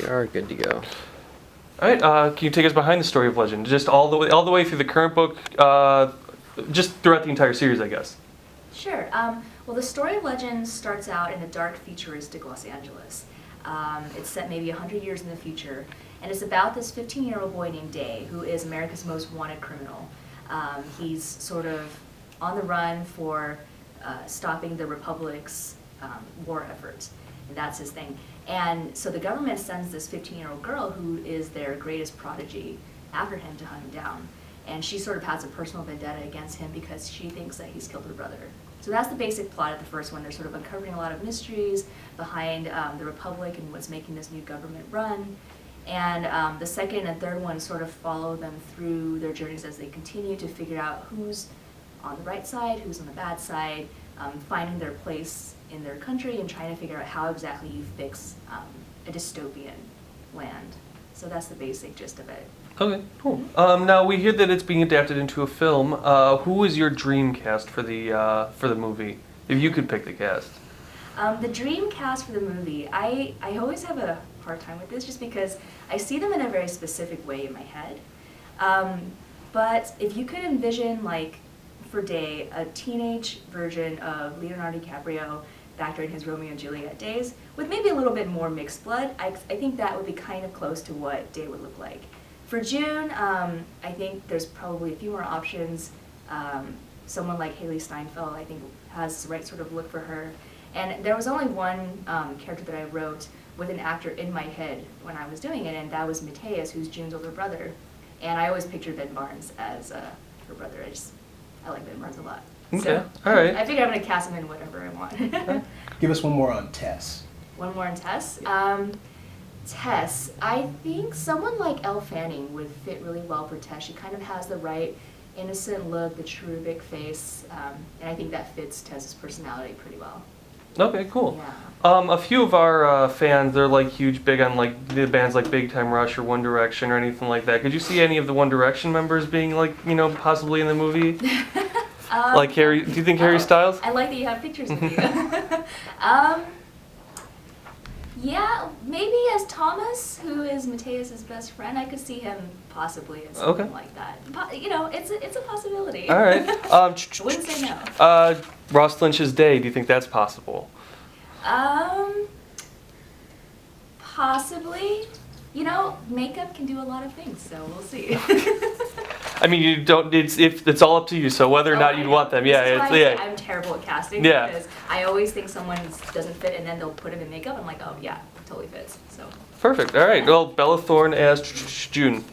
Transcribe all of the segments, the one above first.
are good to go. All right, can you take us behind the story of Legend, just all the way through the current book, just throughout the entire series, I guess? Sure. Well, the story of Legend starts out in a dark, futuristic Los Angeles. It's set maybe 100 years in the future, and it's about this 15-year-old boy named Day, who is America's most wanted criminal. He's sort of on the run for stopping the Republic's war efforts, and that's his thing. And so the government sends this 15-year-old girl who is their greatest prodigy after him to hunt him down. And she sort of has a personal vendetta against him because she thinks that he's killed her brother. So that's the basic plot of the first one. They're sort of uncovering a lot of mysteries behind the Republic and what's making this new government run. And the second and third one sort of follow them through their journeys as they continue to figure out who's on the right side, who's on the bad side, finding their place in their country and trying to figure out how exactly you fix a dystopian land. So that's the basic gist of it. Okay, cool. Now we hear that it's being adapted into a film. Who is your dream cast for the movie? If you could pick the cast. The dream cast for the movie, I always have a hard time with this just because I see them in a very specific way in my head. But if you could envision, like, for Day, a teenage version of Leonardo DiCaprio back during his Romeo and Juliet days, with maybe a little bit more mixed blood, I think that would be kind of close to what Day would look like. For June, I think there's probably a few more options. Someone like Haley Steinfeld, I think, has the right sort of look for her. And there was only one character that I wrote with an actor in my head when I was doing it, and that was Mateus, who's June's older brother. And I always pictured Ben Barnes as her brother. I like Ben Barnes a lot. Okay, So, all right. I figure I'm going to cast him in whatever I want. Give us one more on Tess. One more on Tess. Tess, I think someone like Elle Fanning would fit really well for Tess. She kind of has the right innocent look, the cherubic face, and I think that fits Tess's personality pretty well. Okay, cool. Yeah. A few of our fans, they're like huge, big on like the bands like Big Time Rush or One Direction or anything like that. Could you see any of the One Direction members being like, possibly in the movie? Like Harry, do you think Harry Styles? I like that you have pictures of you. Yeah, maybe as Thomas, who is Mateus's best friend, I could see him possibly as something like that. It's a possibility. All right. I wouldn't say no. Ross Lynch's Day, do you think that's possible? Possibly. Makeup can do a lot of things, so we'll see. I mean, you don't. It's all up to you. So whether or not you'd want them, I'm terrible at casting Yeah. because I always think someone doesn't fit, and then they'll put him in makeup. I'm like, oh yeah, totally fits. So. Perfect. All right. Well, Bella Thorne as June.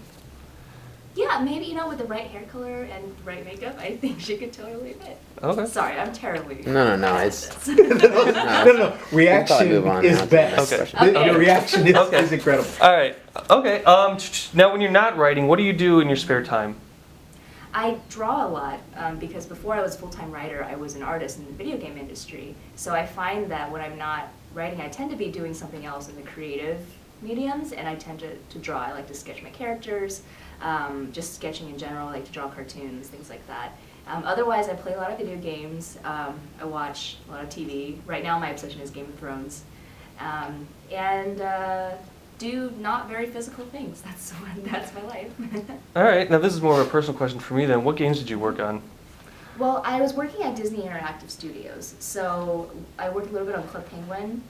Yeah, maybe with the right hair color and right makeup, I think she could totally fit. Okay. Sorry, I'm terribly. No. It's No. Reaction move on is now to the next best. question. Okay. Your reaction is, Okay. is incredible. All right. Okay. Now, when you're not writing, what do you do in your spare time? I draw a lot because before I was a full-time writer, I was an artist in the video game industry. So I find that when I'm not writing, I tend to be doing something else in the creative mediums, and I tend to draw. I like to sketch my characters, just sketching in general. I like to draw cartoons, things like that. Otherwise, I play a lot of video games. I watch a lot of TV. Right now, my obsession is Game of Thrones. And do not very physical things. That's my life. All right. Now, this is more of a personal question for me then. What games did you work on? Well, I was working at Disney Interactive Studios, so I worked a little bit on Club Penguin,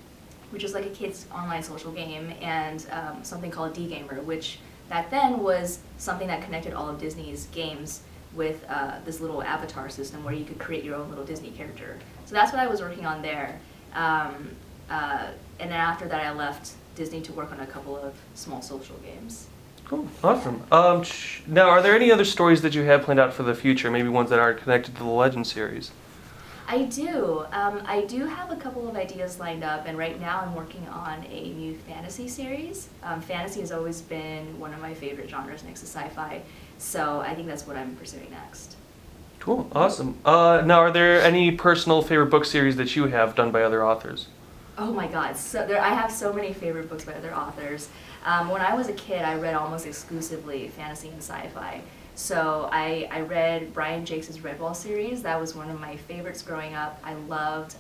which is like a kid's online social game, and something called D-Gamer, which back then was something that connected all of Disney's games with this little avatar system where you could create your own little Disney character. So that's what I was working on there. And then after that, I left Disney to work on a couple of small social games. Cool. Awesome. Now, are there any other stories that you have planned out for the future? Maybe ones that aren't connected to the Legend series? I do. I do have a couple of ideas lined up, and right now I'm working on a new fantasy series. Fantasy has always been one of my favorite genres next to sci-fi, so I think that's what I'm pursuing next. Cool. Awesome. Now, are there any personal favorite book series that you have done by other authors? Oh my God! I have so many favorite books by other authors. When I was a kid, I read almost exclusively fantasy and sci-fi. So I read Brian Jakes' Redwall series. That was one of my favorites growing up. I loved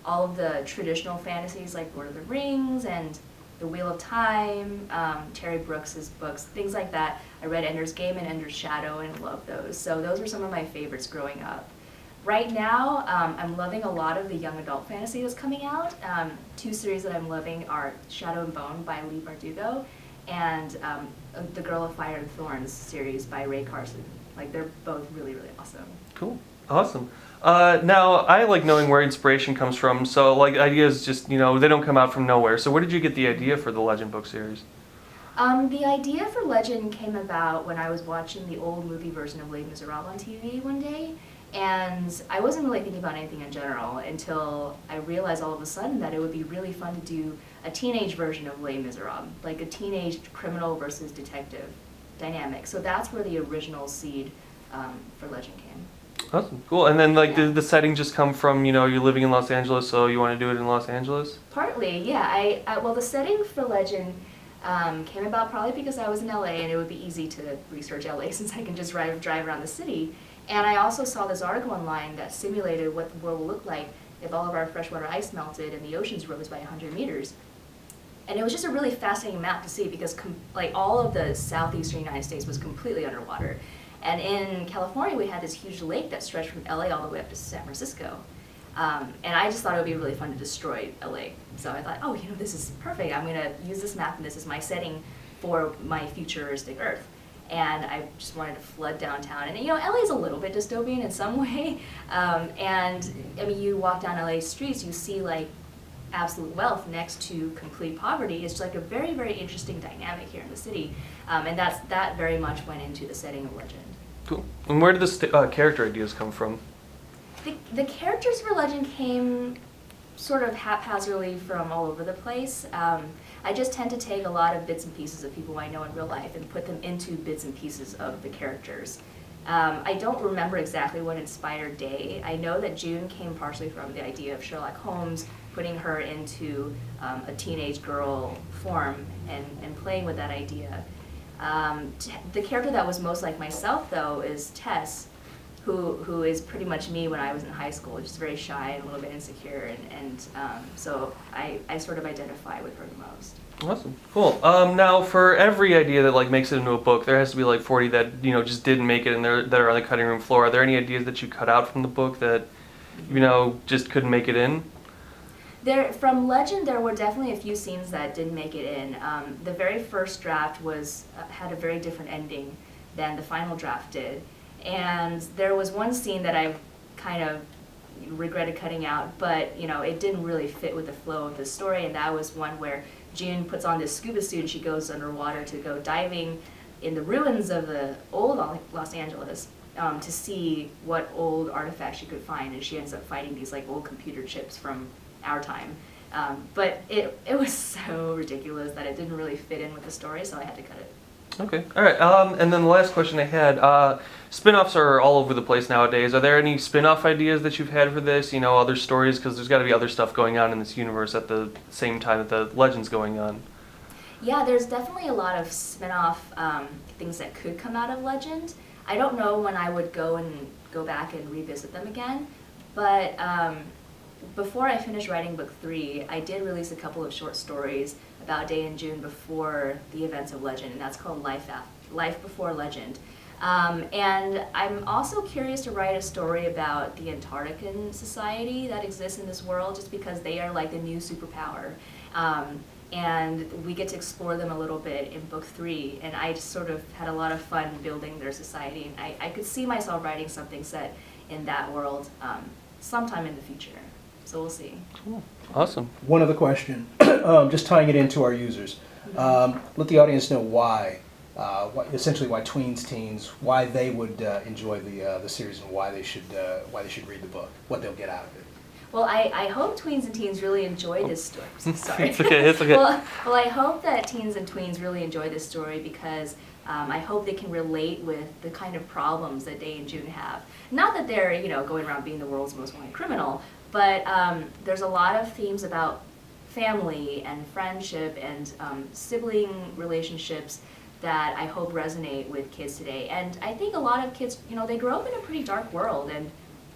all of the traditional fantasies like Lord of the Rings and The Wheel of Time, Terry Brooks's books, things like that. I read Ender's Game and Ender's Shadow and loved those. So those were some of my favorites growing up. Right now, I'm loving a lot of the young adult fantasy that's coming out. Two series that I'm loving are Shadow and Bone by Leigh Bardugo and the Girl of Fire and Thorns series by Ray Carson. Like, they're both really, really awesome. Cool. Awesome. Now, I like knowing where inspiration comes from, so like ideas just, they don't come out from nowhere. So where did you get the idea for the Legend book series? The idea for Legend came about when I was watching the old movie version of Les Miserables on TV one day, and I wasn't really thinking about anything in general until I realized all of a sudden that it would be really fun to do a teenage version of Les Miserables, like a teenage criminal versus detective dynamic. So that's where the original seed for Legend came. Awesome. Cool. And then like Yeah. the setting just come from, you're living in Los Angeles, so you want to do it in Los Angeles? Partly, yeah. Well, the setting for Legend came about probably because I was in LA and it would be easy to research LA since I can just drive around the city. And I also saw this article online that simulated what the world will look like if all of our freshwater ice melted and the oceans rose by 100 meters. And it was just a really fascinating map to see because like all of the southeastern United States was completely underwater. And in California, we had this huge lake that stretched from LA all the way up to San Francisco. And I just thought it would be really fun to destroy LA. So I thought, oh, this is perfect. I'm going to use this map and this is my setting for my futuristic Earth. And I just wanted to flood downtown. And LA is a little bit dystopian in some way. And I mean, you walk down LA streets, you see like absolute wealth next to complete poverty. It's like a very, very interesting dynamic here in the city. And that very much went into the setting of Legend. Cool. And where did the character ideas come from? The characters for Legend came sort of haphazardly from all over the place. I just tend to take a lot of bits and pieces of people I know in real life and put them into bits and pieces of the characters. I don't remember exactly what inspired Day. I know that June came partially from the idea of Sherlock Holmes putting her into a teenage girl form and playing with that idea. The character that was most like myself, though, is Tess, who is pretty much me when I was in high school, just very shy and a little bit insecure, and so I sort of identify with her the most. Awesome. Cool. Now, for every idea that like makes it into a book, there has to be like 40 that just didn't make it and that are on the cutting room floor. Are there any ideas that you cut out from the book that just couldn't make it in? From Legend, there were definitely a few scenes that didn't make it in. The very first draft had a very different ending than the final draft did. And there was one scene that I kind of regretted cutting out, but it didn't really fit with the flow of the story, and that was one where June puts on this scuba suit and she goes underwater to go diving in the ruins of the old Los Angeles to see what old artifacts she could find, and she ends up finding these like old computer chips from our time. But it was so ridiculous that it didn't really fit in with the story, so I had to cut it. Okay. All right. And then the last question I had, spin-offs are all over the place nowadays. Are there any spin-off ideas that you've had for this? Other stories? Because there's got to be other stuff going on in this universe at the same time that the Legend's going on. Yeah, there's definitely a lot of spin-off things that could come out of Legend. I don't know when I would go back and revisit them again, but before I finished writing book 3, I did release a couple of short stories about Day and June before the events of Legend, and that's called Life Before Legend. And I'm also curious to write a story about the Antarctican society that exists in this world, just because they are like the new superpower. And we get to explore them a little bit in book 3, and I just sort of had a lot of fun building their society, and I could see myself writing something set in that world sometime in the future. So we'll see. Cool. Awesome. One other question, just tying it into our users. Let the audience know essentially why tweens, teens, why they would enjoy the series and why they should read the book, what they'll get out of it. Well, I hope tweens and teens really enjoy this story. Sorry. It's okay. It's okay. Well, I hope that teens and tweens really enjoy this story because I hope they can relate with the kind of problems that Day and June have. Not that they're going around being the world's most wanted criminal, but there's a lot of themes about family and friendship and sibling relationships that I hope resonate with kids today. And I think a lot of kids, they grow up in a pretty dark world, and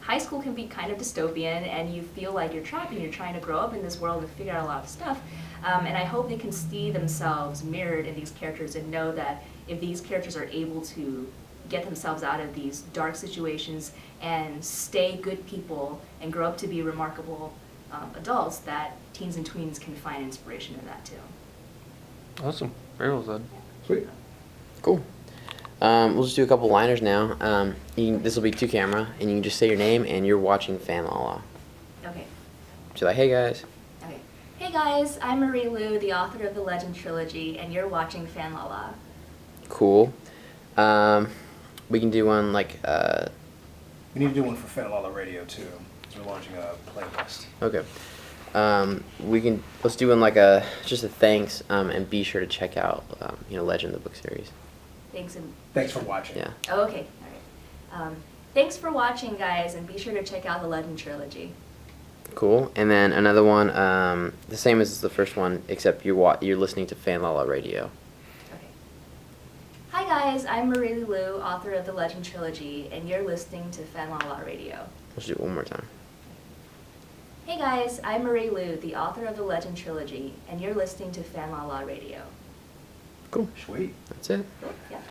high school can be kind of dystopian, and you feel like you're trapped and you're trying to grow up in this world and figure out a lot of stuff. And I hope they can see themselves mirrored in these characters and know that if these characters are able to get themselves out of these dark situations and stay good people and grow up to be remarkable adults, that teens and tweens can find inspiration in that too. Awesome. Very well said. Sweet. Cool. We'll just do a couple liners now. This will be to camera, and you can just say your name, and you're watching Fan La La. Okay. So like, hey guys. Okay. Hey guys, I'm Marie Lu, the author of the Legend trilogy, and you're watching Fan La La. Cool. We can do one like. We need to do one for Fan La La Radio too, because we're launching a playlist. Okay. Let's do one like just a thanks, and be sure to check out Legend the book series. Thanks for watching. Yeah. Oh, okay. All right. Thanks for watching, guys, and be sure to check out the Legend trilogy. Cool. And then another one, the same as the first one, except you're listening to Fan La La Radio. Okay. Hi, guys. I'm Marie Lu, author of the Legend trilogy, and you're listening to Fan La La Radio. Let's do it one more time. Hey, guys. I'm Marie Lu, the author of the Legend trilogy, and you're listening to Fan La La Radio. Cool. Sweet. That's it. Cool. Yeah.